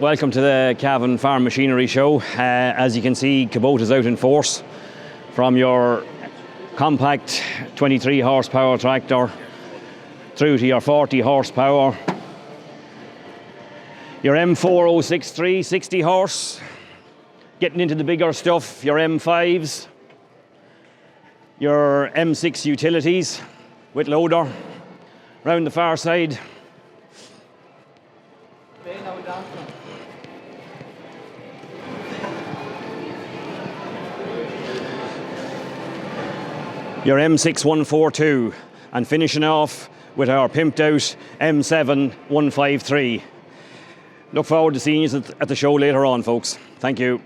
Welcome to the Cavan Farm Machinery Show. As you can see, Kubota is out in force. From your compact 23 horsepower tractor through to your 40 horsepower. Your M4063, 60 horse. Getting into the bigger stuff, your M5s. Your M6 utilities with loader. Round the far side. Your M6142, and finishing off with our pimped out M7153. Look forward to seeing you at the show later on, folks. Thank you.